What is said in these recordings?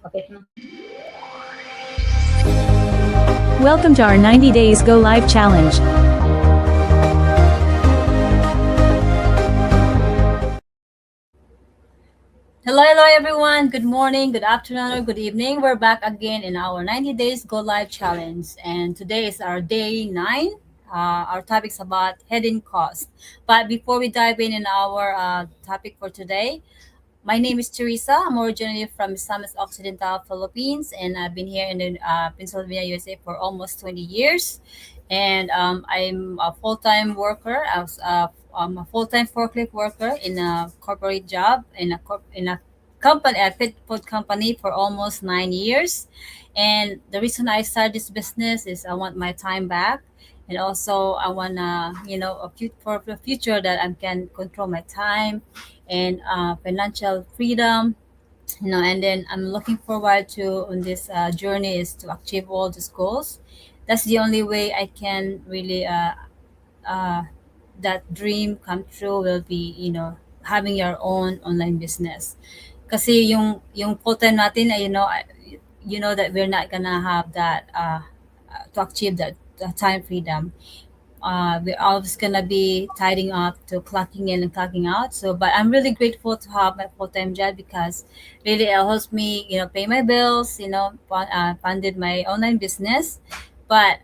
Okay. Welcome to our 90 Days Go Live Challenge. Hello, everyone. Good morning, good afternoon, or good evening. We're back again in our 90 Days Go Live Challenge. And today is our day 9. Our topic's about hidden cost. But before we dive in our topic for today, my name is Teresa. I'm originally from Misamis Occidental, Philippines, and I've been here in Pennsylvania, USA for almost 20 years. And I'm a full-time worker. I'm a full-time forklift worker in a corporate job in a company, a pet food company for almost 9 years. And the reason I started this business is I want my time back, and also I want for the future that I can control my time and financial freedom, and then I'm looking forward to on this journey is to achieve all these goals. That's the only way I can really uh, that dream come true will be, having your own online business. Kasi yung full time natin, you know that we're not gonna have that to achieve that time freedom. We're always gonna be tidying up to clocking in and clocking out. So, but I'm really grateful to have my full time job because really it helps me, pay my bills, funded my online business. But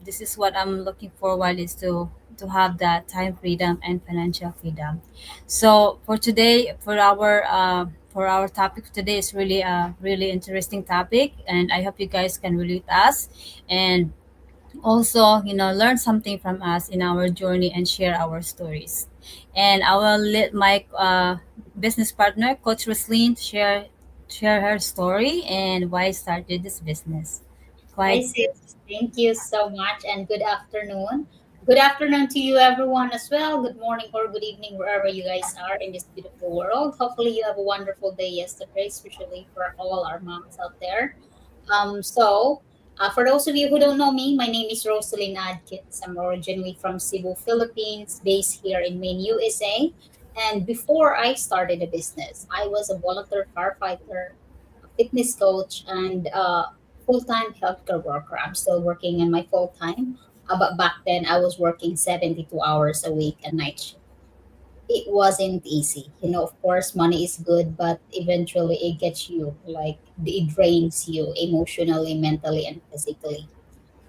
this is what I'm looking forward is to have that time freedom and financial freedom. So for today, for our topic today is really a really interesting topic, and I hope you guys can relate us and also learn something from us in our journey and share our stories. And I will let my business partner Coach Roslyn share her story and why I started this business. Go Hi, ahead, sis. sis. Thank you so much, and good afternoon. Good afternoon to you, everyone, as well. Good morning or good evening, wherever you guys are in this beautiful world. Hopefully, you have a wonderful day yesterday, especially for all our moms out there. For those of you who don't know me, my name is Rosaline Adkins. I'm originally from Cebu, Philippines, based here in Maine, USA. And before I started a business, I was a volunteer firefighter, a fitness coach, and full-time healthcare worker. I'm still working in my full-time, but back then I was working 72 hours a week and night shift. It wasn't easy. Of course, money is good, but eventually it gets you, like, it drains you emotionally, mentally, and physically.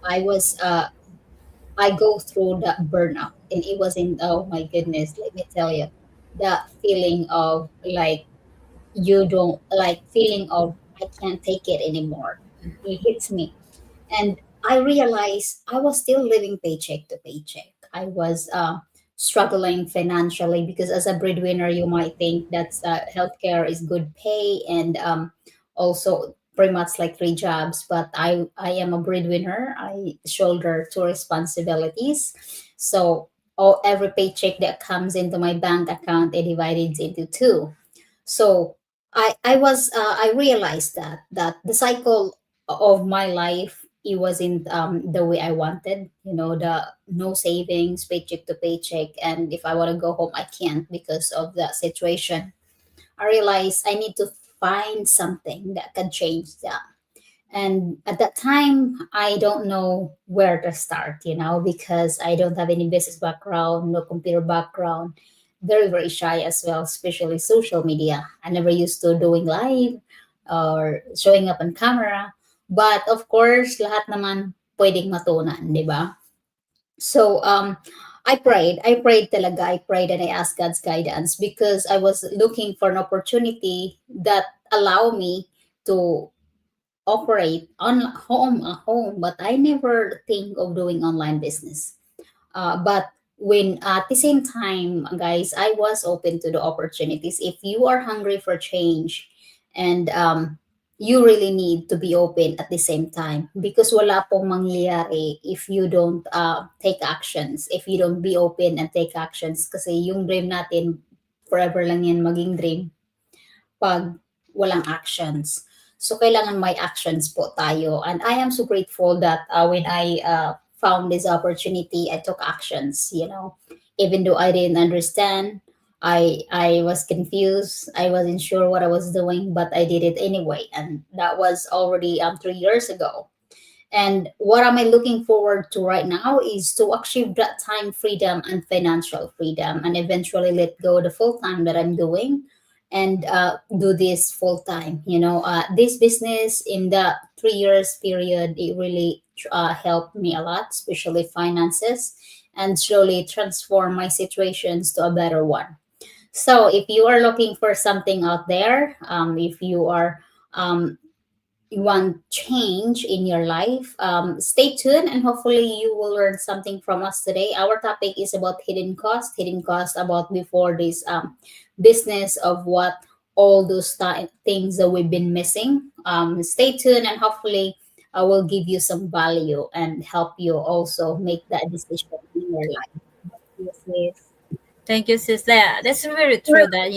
I was, I go through that burnout, and it wasn't, oh my goodness, let me tell you, that feeling of like, you don't like feeling of I can't take it anymore. It hits me. And I realized I was still living paycheck to paycheck. I was struggling financially because as a breadwinner, you might think that healthcare is good pay and also pretty much like three jobs. But I am a breadwinner. I shoulder two responsibilities. So every paycheck that comes into my bank account, it divided into two. So I realized that the cycle of my life, it wasn't the way I wanted. The no savings, paycheck to paycheck, and if I want to go home, I can't because of that situation. I realized I need to find something that can change that. And at that time, I don't know where to start, because I don't have any business background, no computer background, very, very shy as well, especially social media. I never used to doing live or showing up on camera. But of course, lahat naman pwedeng matunan, di ba? So I prayed talaga, I prayed and I asked God's guidance because I was looking for an opportunity that allow me to operate on home, but I never think of doing online business. But when at the same time, guys, I was open to the opportunities. If you are hungry for change and you really need to be open at the same time because wala pong mangyayari if you don't take actions, if you don't be open and take actions. Kasi yung dream natin, forever lang yan maging dream pag walang actions. So, kailangan may actions po tayo. And I am so grateful that when I found this opportunity, I took actions, even though I didn't understand. I was confused. I wasn't sure what I was doing, but I did it anyway, and that was already 3 years ago. And what am I looking forward to right now is to achieve that time freedom and financial freedom, and eventually let go the full time that I'm doing, and do this full time. This business in the 3 years period, it really helped me a lot, especially finances, and slowly transform my situations to a better one. So if you are looking for something out there, if you want change in your life, stay tuned, and hopefully you will learn something from us today. Our topic is about hidden cost, about before this business of what all those things that we've been missing. Stay tuned, and hopefully I will give you some value and help you also make that decision in your life. Yes, yes. Thank you, sis. Yeah, that's very true that,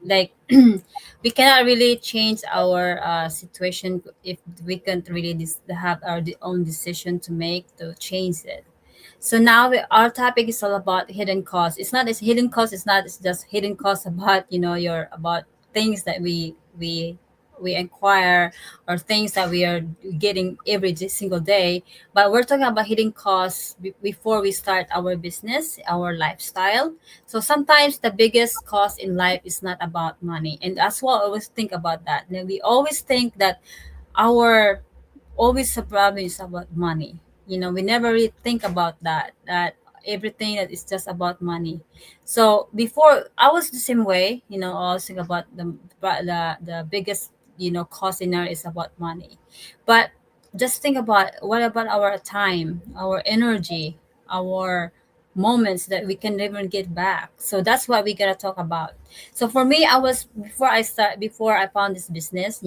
like we cannot really change our situation if we can't really have our own decision to make to change it. So now our topic is all about hidden costs. It's not, it's hidden costs. It's not, it's just hidden costs about, your about things that we acquire, or things that we are getting every single day. But we're talking about hidden costs before we start our business, our lifestyle. So sometimes the biggest cost in life is not about money, and that's what I always think about that. And we always think that our always the problem is about money. We never really think about that everything that is just about money. So before I was the same way, I was thinking about the biggest, cost in our is about money. But just think about what about our time, our energy, our moments that we can never get back. So that's what we gotta talk about. So for me, I was before I found this business,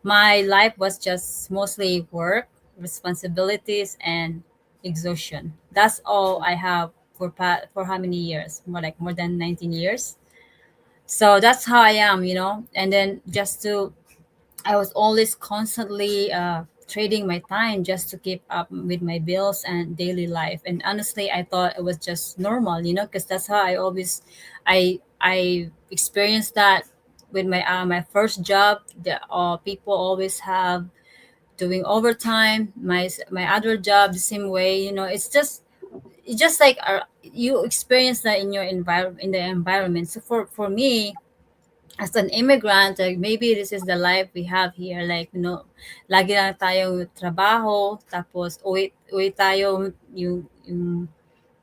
my life was just mostly work, responsibilities, and exhaustion. That's all I have for how many years? More than 19 years. So that's how I am, And then I was always constantly trading my time just to keep up with my bills and daily life. And honestly, I thought it was just normal, because that's how I experienced that with my first job. The people always have doing overtime. My other job the same way. It's just like you experience that in your environment, in the environment. So for me, as an immigrant, like maybe this is the life we have here. Like, lagi lang tayong trabaho, tapos uwi tayo, yung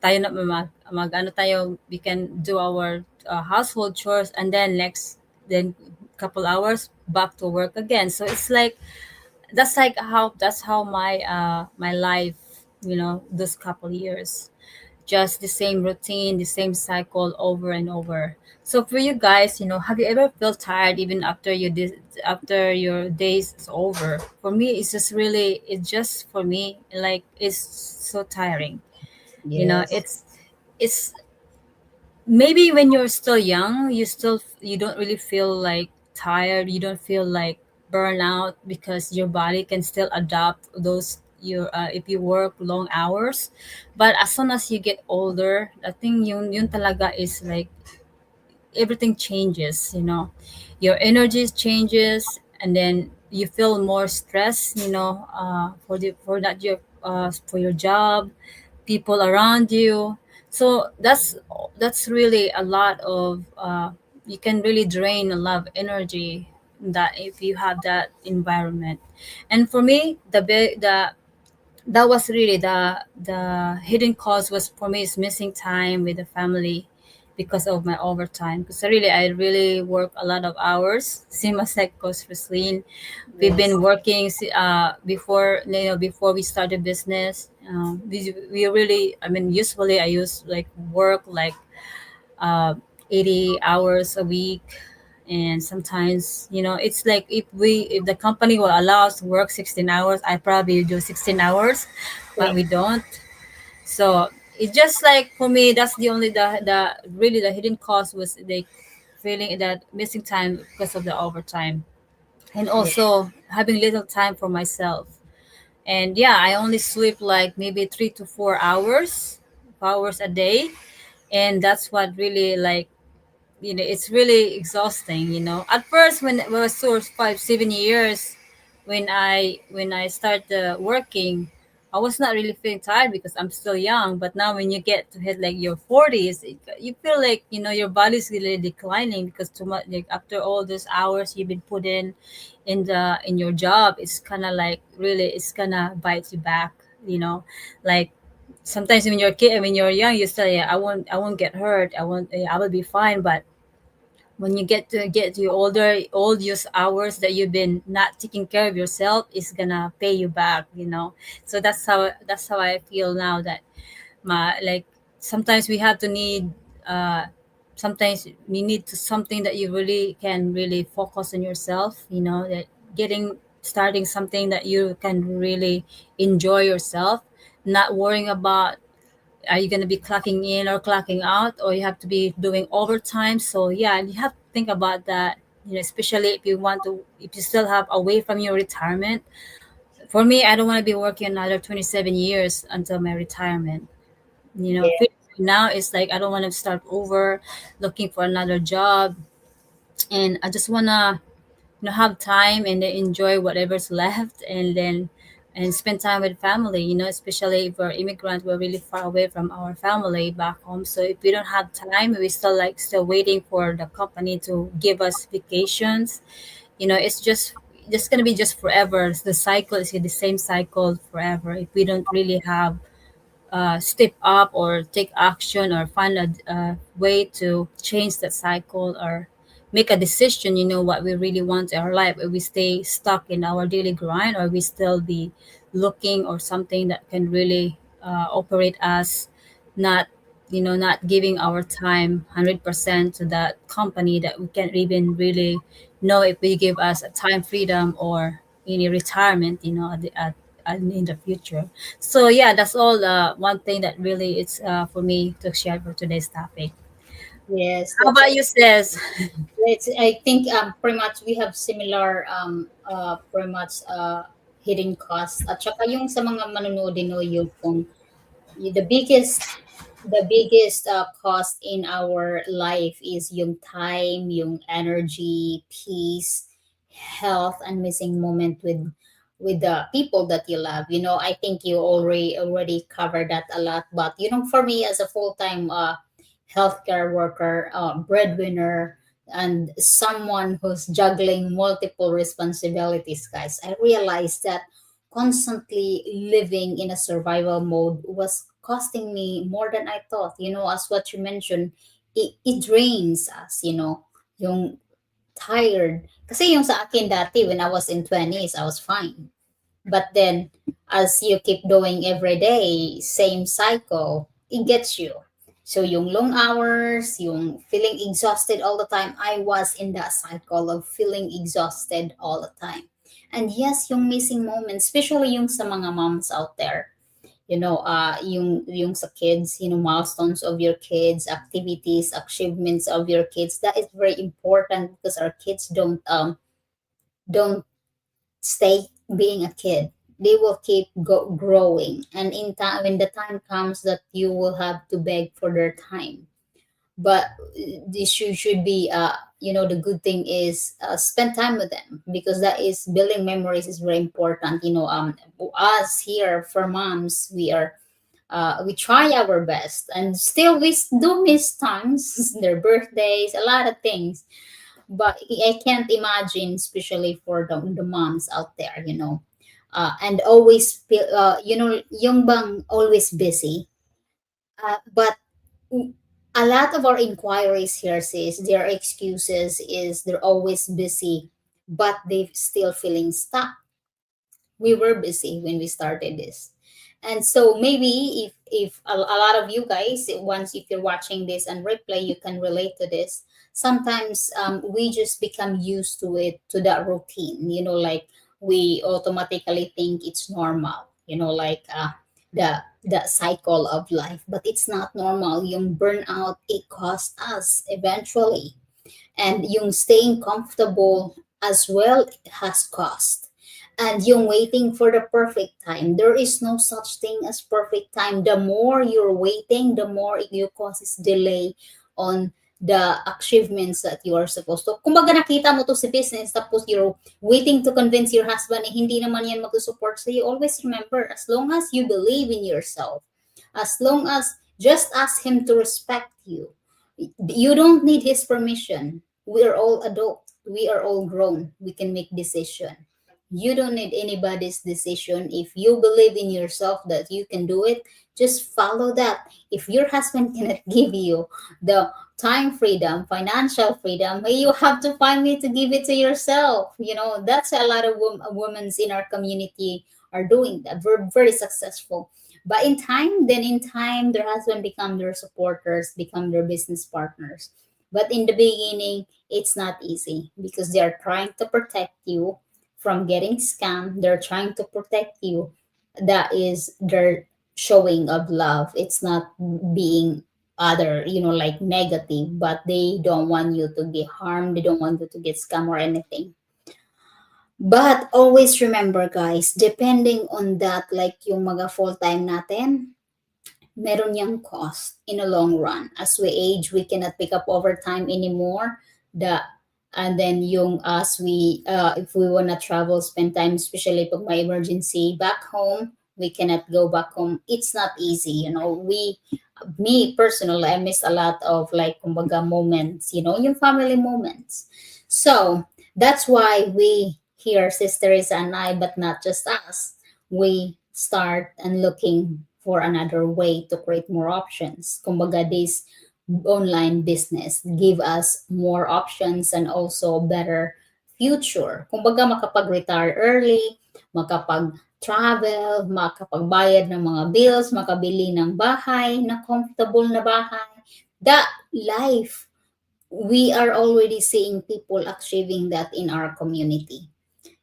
tayo na ano tayo, we can do our household chores, and then couple hours back to work again. So it's like that's how my life, those couple years, just the same routine, the same cycle over and over. So for you guys, have you ever felt tired even after your days is over? For me, it's just for me, like, it's so tiring. Yes. It's maybe when you're still young, you don't really feel like tired. You don't feel like burnout because your body can still adapt those your if you work long hours. But as soon as you get older, I think yun talaga is like everything changes. Your energy changes, and then you feel more stress, for your job, people around you. So that's really a lot of you can really drain a lot of energy that if you have that environment. And for me, the that was really the hidden cost was for me is missing time with the family because of my overtime. Because I really work a lot of hours. Same as like Coach Roslyn, we've been Yes. working before we started business. We really, I mean, usually I use like work like uh, 80 hours a week. And sometimes, it's like if the company will allow us to work 16 hours, I probably do 16 hours, but Same. we don't. So it's just like for me, that's the only the really the hidden cost was like feeling that missing time because of the overtime, and Yeah. also having little time for myself. And yeah, I only sleep like maybe 3 to 4 hours a day, and that's what really like. it's really exhausting. At first, when it was sort of 5 7 years, when I started working, I was not really feeling tired because I'm still young. But now when you get to hit like your 40s, you feel like your body's really declining because too much, like after all those hours you've been put in your job, it's kind of like really it's gonna bite you back. Like sometimes when you're a kid, when you're young, you say, yeah, I won't get hurt. I will be fine. But when you get to your older, all those hours that you've been not taking care of yourself is gonna pay you back. So that's how I feel now, that my like sometimes we have to need uh sometimes we need to something that you really can really focus on yourself, that getting starting something that you can really enjoy yourself, not worrying about are you going to be clocking in or clocking out, or you have to be doing overtime. So yeah, you have to think about that, especially if you still have away from your retirement. For me, I don't want to be working another 27 years until my retirement. Yeah. Now it's like I don't want to start over looking for another job, and I just want to have time and then enjoy whatever's left, and spend time with family, especially if we're immigrant, we're really far away from our family back home. So if we don't have time, we still waiting for the company to give us vacations. It's just gonna be just forever. The cycle is the same cycle forever if we don't really have step up or take action or find a way to change that cycle, or make a decision, what we really want in our life. If we stay stuck in our daily grind, or we still be looking or something that can really operate us, not not giving our time 100% to that company that we can't even really know if we give us a time freedom or any retirement, in the future. So yeah, that's all. One thing that really it's for me to share for today's topic. Yes, How that's about you, sis? it's I think pretty much we have similar pretty much hidden costs at saka yung sa mga manonood din no yung kung the biggest cost in our life is yung time, yung energy, peace, health, and missing moment with the people that you love. I think you already covered that a lot. But for me as a full-time healthcare worker, breadwinner, and someone who's juggling multiple responsibilities, guys, I realized that constantly living in a survival mode was costing me more than I thought. As what you mentioned, it drains us, yung tired. Kasi yung sa akin dati, when I was in 20s, I was fine. But then, as you keep doing every day, same cycle, it gets you. So yung long hours, yung feeling exhausted all the time, I was in that cycle of feeling exhausted all the time. And yes, yung missing moments, especially yung sa mga moms out there, yung sa kids, milestones of your kids, activities, achievements of your kids, that is very important because our kids don't stay being a kid. They will keep growing, and in time, when the time comes that you will have to beg for their time. But this should be the good thing is spend time with them, because that is building memories is very important. Us here for moms, we try our best, and still we do miss times their birthdays, a lot of things. But I can't imagine, especially for the moms out there, and always feel, yung bang always busy. But a lot of our inquiries here says their excuses is they're always busy, but they're still feeling stuck. We were busy when we started this. And so maybe if a lot of you guys, once if you're watching this and replay, you can relate to this. Sometimes we just become used to it, to that routine, like we automatically think it's normal, like the cycle of life. But it's not normal. Yung burnout, it costs us eventually, and yung staying comfortable as well has cost. And yung waiting for the perfect time, there is no such thing as perfect time. The more you're waiting, the more it causes delay on the achievements that you are supposed to. Kumbaga nakita mo to si business tapos you're waiting to convince your husband na hindi naman yan mag-support sa you. Always remember, as long as you believe in yourself, as long as just ask him to respect you. You don't need his permission. We are all adult. We are all grown. We can make decision. You don't need anybody's decision. If you believe in yourself that you can do it, just follow that. If your husband cannot give you the time freedom, financial freedom, you have to find me to give it to yourself. That's a lot of women in our community are doing that. We're very successful. But in time, their husband become their supporters, become their business partners. But in the beginning, it's not easy because they are trying to protect you from getting scammed. They're trying to protect you. That is their showing of love. It's not being other, like negative, but they don't want you to get harmed. They don't want you to get scammed or anything. But always remember guys, depending on that, like yung mga full-time natin, meron yung cost in a long run. As we age, we cannot pick up overtime anymore. And then yung as we if we wanna travel, spend time, especially pag may emergency back home, we cannot go back home. It's not easy, me personally, I miss a lot of like kumbaga moments, yung family moments. So that's why we here, sisters and I, but not just us, we start and looking for another way to create more options. Kumbaga, this online business give us more options and also better future. Kumbaga, makapag-retire early, makapag-travel, makapagbayad ng mga bills, makabili ng bahay, na comfortable na bahay. That life, we are already seeing people achieving that in our community.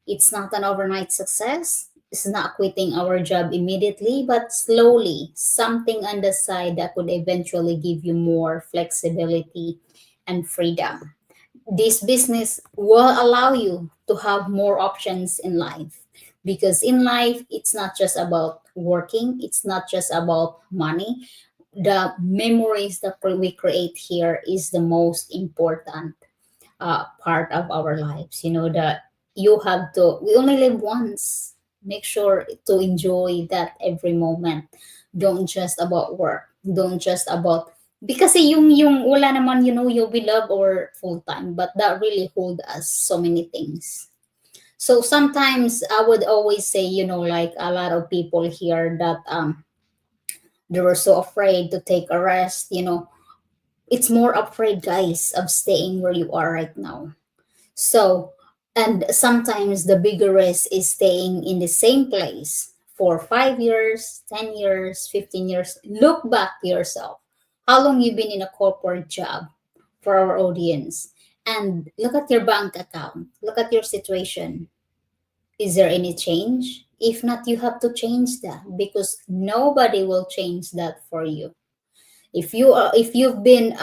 It's not an overnight success. It's not quitting our job immediately, but slowly, something on the side that could eventually give you more flexibility and freedom. This business will allow you to have more options in life because in life, it's not just about working, it's not just about money. The memories that we create here is the most important part of our lives. That you have to, we only live once. Make sure to enjoy that every moment. Don't just about work. Don't just about, because yung wala naman, you we love or full time, but that really hold us so many things. So sometimes I would always say, like a lot of people here that they were so afraid to take a rest. It's more afraid, guys, of staying where you are right now. So, and sometimes the bigger risk is staying in the same place for 5 years, 10 years, 15 years. Look back to yourself. How long you been in a corporate job for our audience? And look at your bank account. Look at your situation. Is there any change? If not, you have to change that because nobody will change that for you. If you've been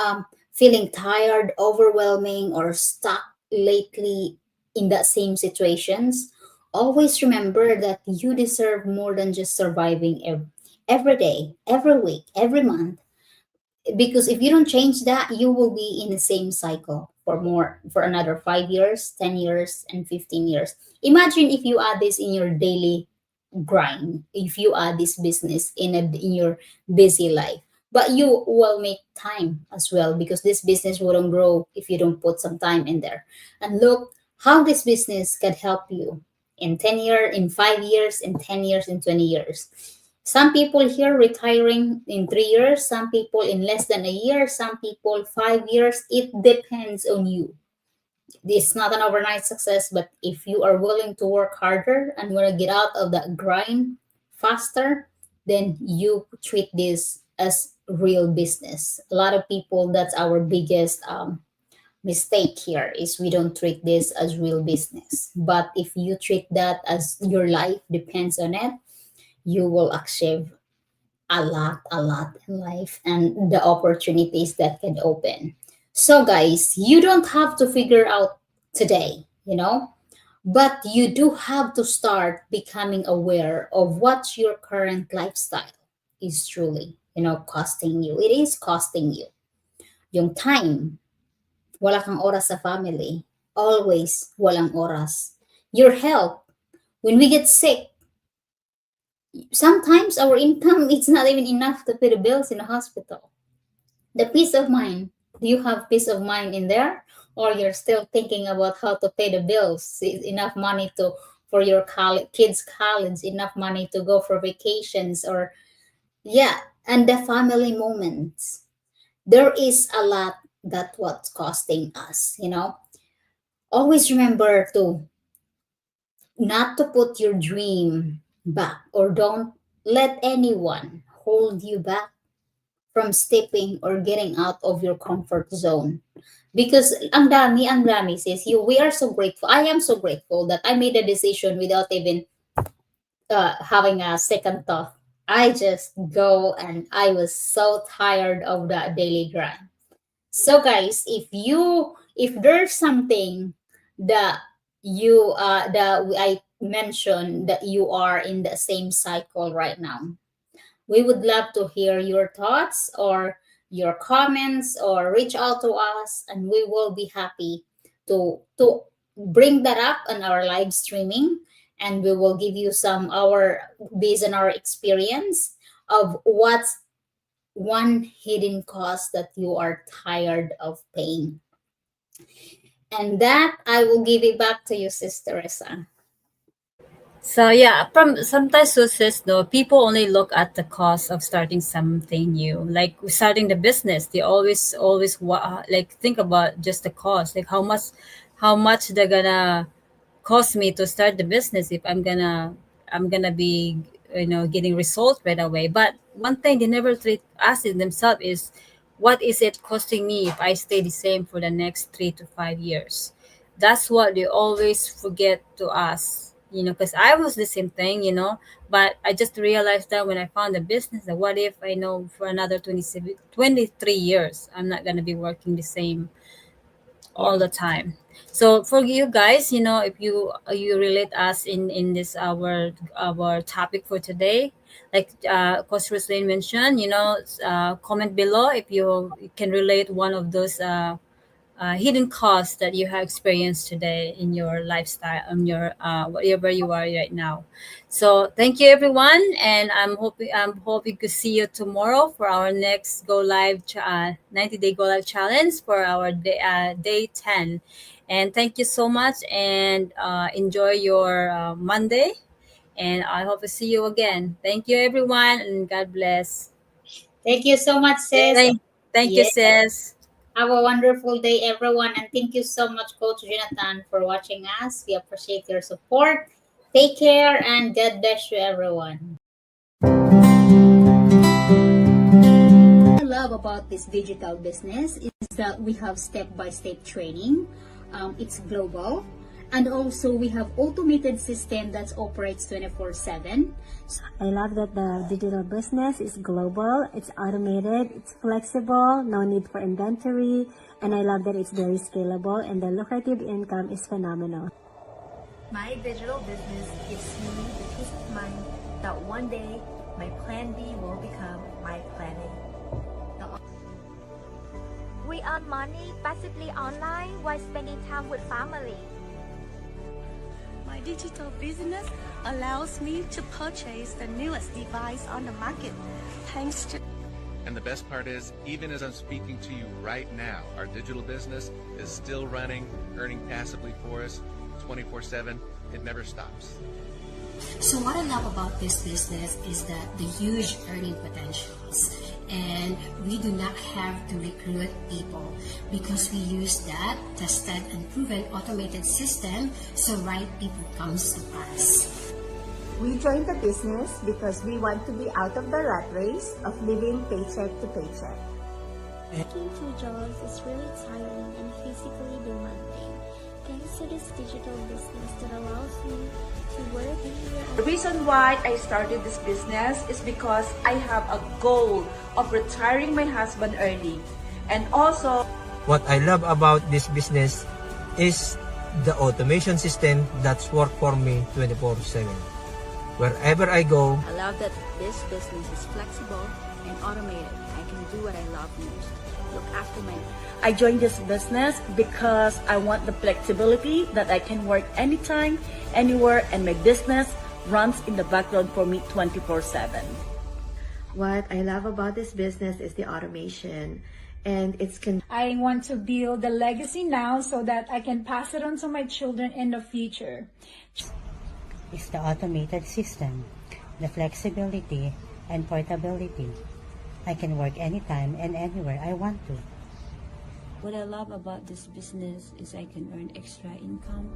feeling tired, overwhelming, or stuck lately in that same situations, always remember that you deserve more than just surviving every day, every week, every month. Because if you don't change that, you will be in the same cycle for another 5 years, 10 years, and 15 years. Imagine if you add this in your daily grind, if you add this business in your busy life, but you will make time as well because this business wouldn't grow if you don't put some time in there. And look how this business can help you in 10 years, in 5 years, in 10 years, in 20 years. Some people here retiring in 3 years, some people in less than a year, some people 5 years. It depends on you. It's not an overnight success, but if you are willing to work harder and want to get out of that grind faster, then you treat this as real business. A lot of people, that's our biggest mistake here, is we don't treat this as real business. But if you treat that as your life depends on it, you will achieve a lot in life and the opportunities that can open. So, guys, you don't have to figure out today, but you do have to start becoming aware of what your current lifestyle is truly, costing you. It is costing you yung time. wala kang oras sa family. Always walang oras. Your health, when we get sick, sometimes our income it's not even enough to pay the bills in the hospital. The peace of mind. Do you have peace of mind in there? Or you're still thinking about how to pay the bills, enough money to for your kids' college, enough money to go for vacations, or yeah, and the family moments. There is a lot that what's costing us. Always remember to not to put your dream back, or don't let anyone hold you back from stepping or getting out of your comfort zone, because ang dami sis, we are so grateful. I am so grateful that I made a decision without even having a second thought. I just go, and I was so tired of that daily grind. So guys, if there's something that that I mentioned that you are in the same cycle right now, we would love to hear your thoughts or your comments, or reach out to us, and we will be happy to bring that up on our live streaming, and we will give you some our based on our experience of what's one hidden cost that you are tired of paying. And that I will give it back to you, Sister Teresa. So yeah, from sometimes sources though, people only look at the cost of starting something new, like starting the business. They always like think about just the cost, like how much they're gonna cost me to start the business if I'm gonna be getting results right away. But one thing they never ask themselves is, what is it costing me if I stay the same for the next 3 to 5 years? That's what they always forget to ask, because I was the same thing, but I just realized that when I found a business, that what if I know for another 23 years I'm not going to be working the same Yeah. all the time. So for you guys, if you relate us in this our topic for today, like Coach Roslyn mentioned, comment below if you can relate one of those hidden costs that you have experienced today in your lifestyle, on your whatever you are right now. So thank you everyone, and I'm hoping to see you tomorrow for our next go live 90-day go live challenge for our day 10. And thank you so much, and enjoy your Monday, and I hope to see you again. Thank you everyone, and God bless. Thank you so much, sis. Thank you, Yeah. sis. Have a wonderful day, everyone. And thank you so much, Coach Jonathan, for watching us. We appreciate your support. Take care, and God bless you, everyone. What I love about this digital business is that we have step-by-step training. It's global. And also we have automated system that operates 24/7. I love that the digital business is global, it's automated, it's flexible, no need for inventory, and I love that it's very scalable and the lucrative income is phenomenal. My digital business gives me the peace of mind that one day my plan B will become my plan A. We earn money passively online while spending time with family. My digital business allows me to purchase the newest device on the market, thanks to. And the best part is, even as I'm speaking to you right now, our digital business is still running, earning passively for us 24/7. It never stops. So what I love about this business is that the huge earning potentials, and we do not have to recruit people because we use that tested and proven automated system, so right people comes to us. We joined the business because we want to be out of the rat race of living paycheck to paycheck. Working two jobs is really tiring and physically demanding. Thanks to this digital business that allows me to work anywhere. The reason why I started this business is because I have a goal of retiring my husband early. And also, what I love about this business is the automation system that's work for me 24/7. Wherever I go, I love that this business is flexible and automated. I can do what I love most, look after my. I joined this business because I want the flexibility that I can work anytime, anywhere, and my business runs in the background for me 24/7. What I love about this business is the automation, and I want to build a legacy now so that I can pass it on to my children in the future. It's the automated system, the flexibility and portability. I can work anytime and anywhere I want to. What I love about this business is I can earn extra income.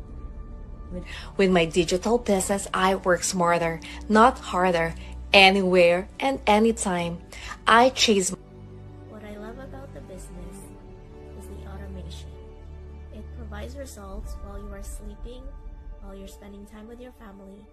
With my digital business, I work smarter, not harder, anywhere and anytime. I chase. What I love about the business is the automation. It provides results while you are sleeping, while you're spending time with your family,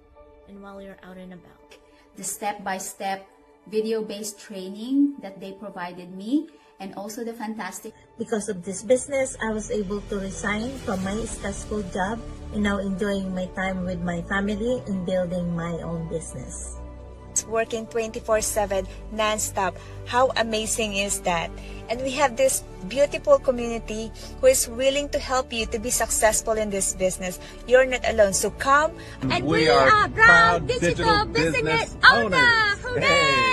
and while you're out and about. The step-by-step video-based training that they provided me, and also the fantastic. Because of this business, I was able to resign from my stressful job and now enjoying my time with my family and building my own business. Working 24/7 non-stop. How amazing is that? And we have this beautiful community who is willing to help you to be successful in this business. You're not alone. So come. And we are proud digital business owners. Hooray!